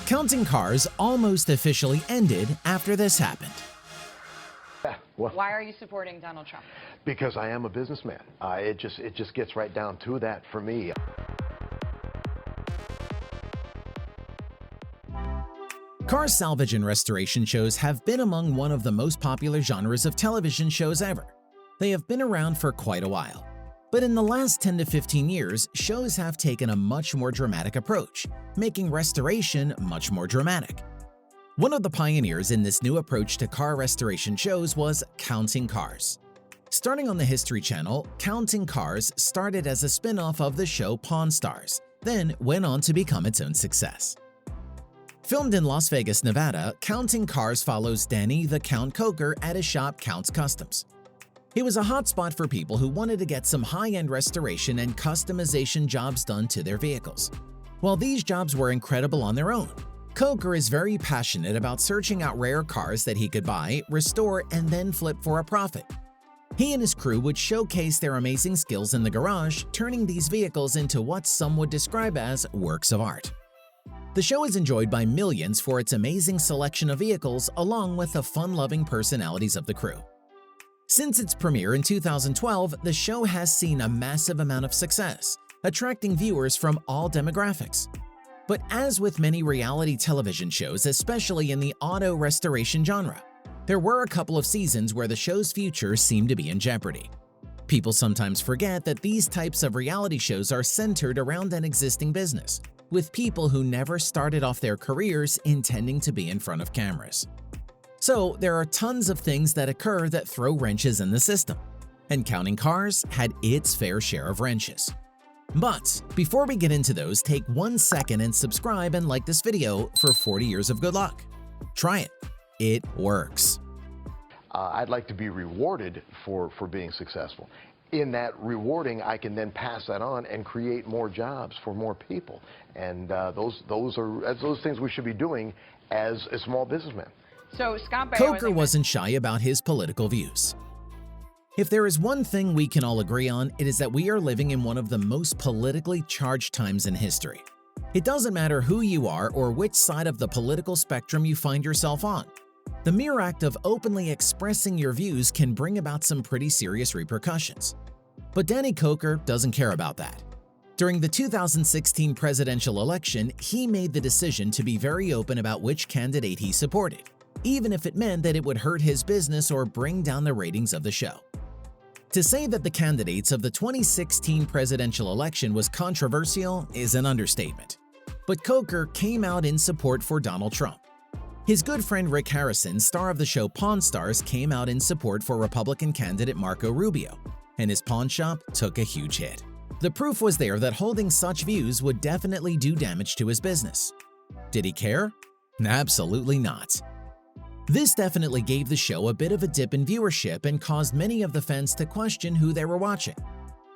Counting cars almost officially ended after this happened. Well, why are you supporting Donald Trump? because I am a businessman. It just gets right down to that for me. Car salvage and restoration shows have been among one of the most popular genres of television shows ever. They have been around for quite a while. But in the last 10 to 15 years, shows have taken a much more dramatic approach, making restoration much more dramatic. One of the pioneers in this new approach to car restoration shows was Counting Cars. Starting on the History Channel, Counting Cars started as a spin-off of the show Pawn Stars, then went on to become its own success. Filmed in Las Vegas, Nevada, Counting Cars follows Danny "the Count" Koker at his shop Count's Customs. It was a hotspot for people who wanted to get some high-end restoration and customization jobs done to their vehicles. While these jobs were incredible on their own, Koker is very passionate about searching out rare cars that he could buy, restore, and then flip for a profit. He and his crew would showcase their amazing skills in the garage, turning these vehicles into what some would describe as works of art. The show is enjoyed by millions for its amazing selection of vehicles along with the fun-loving personalities of the crew. Since its premiere in 2012, the show has seen a massive amount of success, attracting viewers from all demographics. But as with many reality television shows, especially in the auto restoration genre, there were a couple of seasons where the show's future seemed to be in jeopardy. People sometimes forget that these types of reality shows are centered around an existing business, with people who never started off their careers intending to be in front of cameras. So there are tons of things that occur that throw wrenches in the system, and Counting Cars had its fair share of wrenches. But before we get into those, take 1 second and subscribe and like this video for 40 years of good luck. Try it. It works. I'd like to be rewarded for being successful. In that rewarding, I can then pass that on and create more jobs for more people. And those are things we should be doing as a small businessman. So Scott Baio Koker wasn't shy about his political views. If there is one thing we can all agree on, it is that we are living in one of the most politically charged times in history. It doesn't matter who you are or which side of the political spectrum you find yourself on. The mere act of openly expressing your views can bring about some pretty serious repercussions. But Danny Koker doesn't care about that. During the 2016 presidential election, he made the decision to be very open about which candidate he supported, even if it meant that it would hurt his business or bring down the ratings of the show. To say that the candidates of the 2016 presidential election was controversial is an understatement. But Koker came out in support for Donald Trump. His good friend Rick Harrison, star of the show Pawn Stars, came out in support for Republican candidate Marco Rubio, and his pawn shop took a huge hit. The proof was there that holding such views would definitely do damage to his business. Did he care? Absolutely not. This definitely gave the show a bit of a dip in viewership and caused many of the fans to question who they were watching.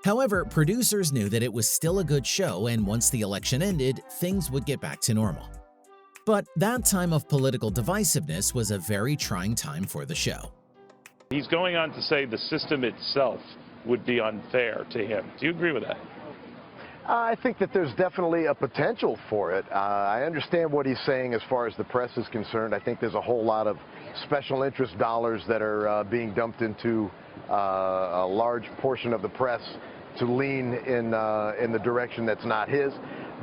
However, producers knew that it was still a good show, and once the election ended, things would get back to normal. But that time of political divisiveness was a very trying time for the show. He's going on to say the system itself would be unfair to him. Do you agree with that? I think that there's definitely a potential for it. I understand what he's saying as far as the press is concerned. I think there's a whole lot of special interest dollars that are being dumped into a large portion of the press to lean in the direction that's not his.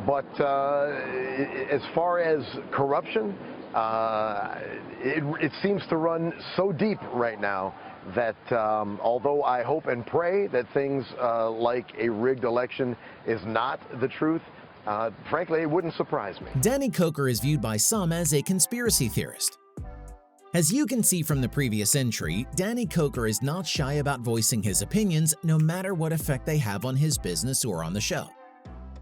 But as far as corruption, it seems to run so deep right now that although I hope and pray that things like a rigged election is not the truth, frankly, it wouldn't surprise me. Danny Koker is viewed by some as a conspiracy theorist. As you can see from the previous entry, Danny Koker is not shy about voicing his opinions no matter what effect they have on his business or on the show.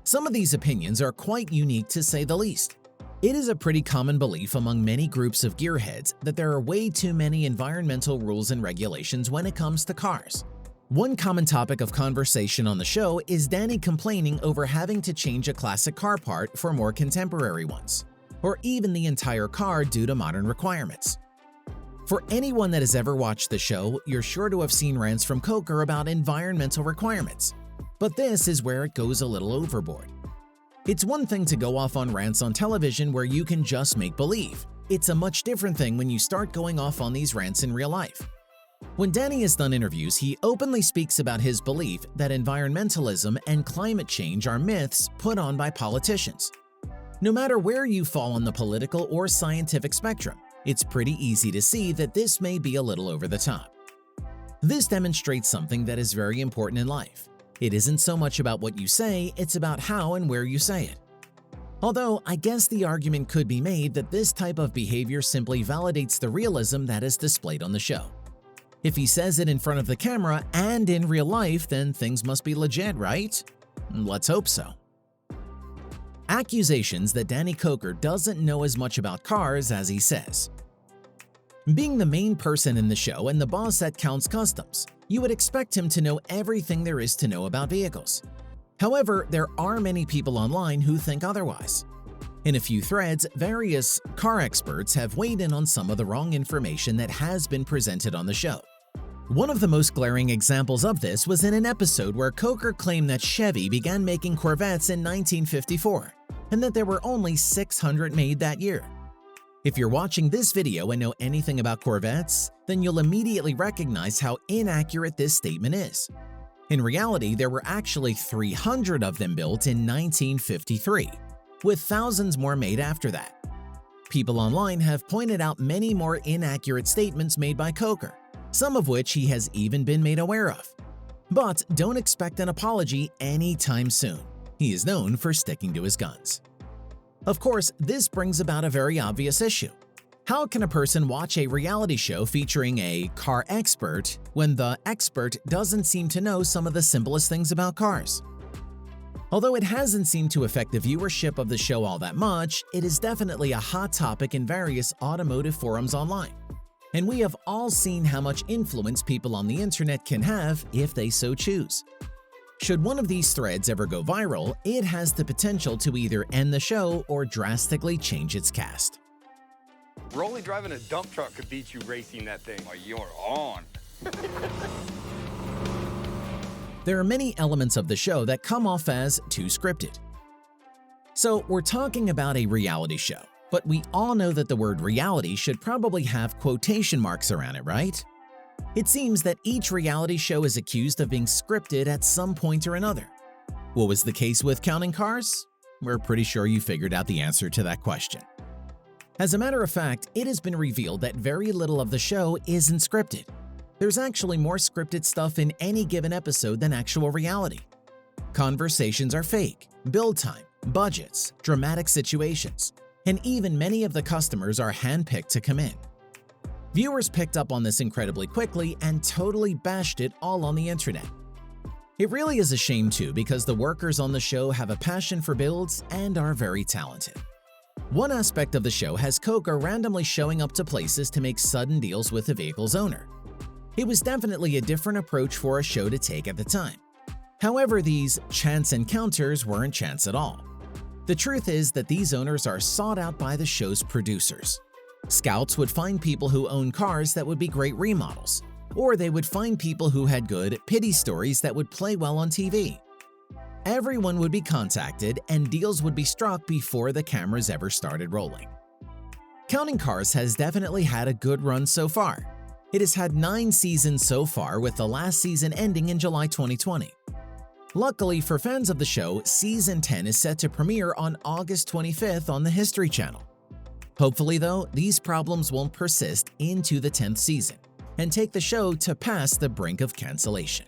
Some of these opinions are quite unique to say the least. It is a pretty common belief among many groups of gearheads that there are way too many environmental rules and regulations when it comes to cars. One common topic of conversation on the show is Danny complaining over having to change a classic car part for more contemporary ones, or even the entire car due to modern requirements. For anyone that has ever watched the show, you're sure to have seen rants from Koker about environmental requirements. But this is where it goes a little overboard. It's one thing to go off on rants on television where you can just make believe. It's a much different thing when you start going off on these rants in real life. When Danny has done interviews, he openly speaks about his belief that environmentalism and climate change are myths put on by politicians. No matter where you fall on the political or scientific spectrum, it's pretty easy to see that this may be a little over the top. This demonstrates something that is very important in life. It isn't so much about what you say, it's about how and where you say it. Although, I guess the argument could be made that this type of behavior simply validates the realism that is displayed on the show. If he says it in front of the camera and in real life, then things must be legit, right? Let's hope so. Accusations that Danny Koker doesn't know as much about cars as he says. Being the main person in the show and the boss at Kustoms, you would expect him to know everything there is to know about vehicles. However, there are many people online who think otherwise. In a few threads, various car experts have weighed in on some of the wrong information that has been presented on the show. One of the most glaring examples of this was in an episode where Koker claimed that Chevy began making Corvettes in 1954 and that there were only 600 made that year. If you're watching this video and know anything about Corvettes, then you'll immediately recognize how inaccurate this statement is. In reality, there were actually 300 of them built in 1953, with thousands more made after that. People online have pointed out many more inaccurate statements made by Koker, some of which he has even been made aware of. But don't expect an apology anytime soon. He is known for sticking to his guns. Of course, this brings about a very obvious issue. How can a person watch a reality show featuring a car expert when the expert doesn't seem to know some of the simplest things about cars? Although it hasn't seemed to affect the viewership of the show all that much, it is definitely a hot topic in various automotive forums online. And we have all seen how much influence people on the internet can have if they so choose. Should one of these threads ever go viral, it has the potential to either end the show or drastically change its cast. Rolly driving a dump truck could beat you racing that thing. Oh, you're on. There are many elements of the show that come off as too scripted. So we're talking about a reality show, but we all know that the word reality should probably have quotation marks around it, right? It seems that each reality show is accused of being scripted at some point or another. What was the case with Counting Cars? We're pretty sure you figured out the answer to that question. As a matter of fact, it has been revealed that very little of the show isn't scripted. There's actually more scripted stuff in any given episode than actual reality. Conversations are fake, build time, budgets, dramatic situations, and even many of the customers are handpicked to come in. Viewers picked up on this incredibly quickly and totally bashed it all on the internet. It really is a shame too, because the workers on the show have a passion for builds and are very talented. One aspect of the show has Koker randomly showing up to places to make sudden deals with the vehicle's owner. It was definitely a different approach for a show to take at the time. However, these chance encounters weren't chance at all. The truth is that these owners are sought out by the show's producers. Scouts would find people who own cars that would be great remodels, or they would find people who had good pity stories that would play well on TV. Everyone would be contacted and deals would be struck before the cameras ever started rolling. Counting Cars has definitely had a good run so far. It has had 9 seasons so far, with the last season ending in July 2020. Luckily for fans of the show, Season 10 is set to premiere on August 25th on the History Channel. Hopefully though, these problems won't persist into the 10th season and take the show to past the brink of cancellation.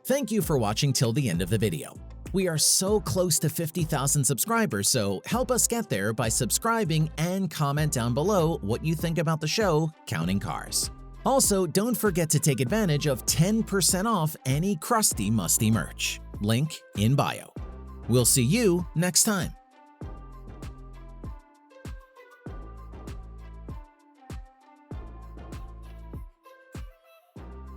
Thank you for watching till the end of the video. We are so close to 50,000 subscribers, so help us get there by subscribing and comment down below what you think about the show Counting Cars. Also, don't forget to take advantage of 10% off any crusty musty merch. Link in bio. We'll see you next time.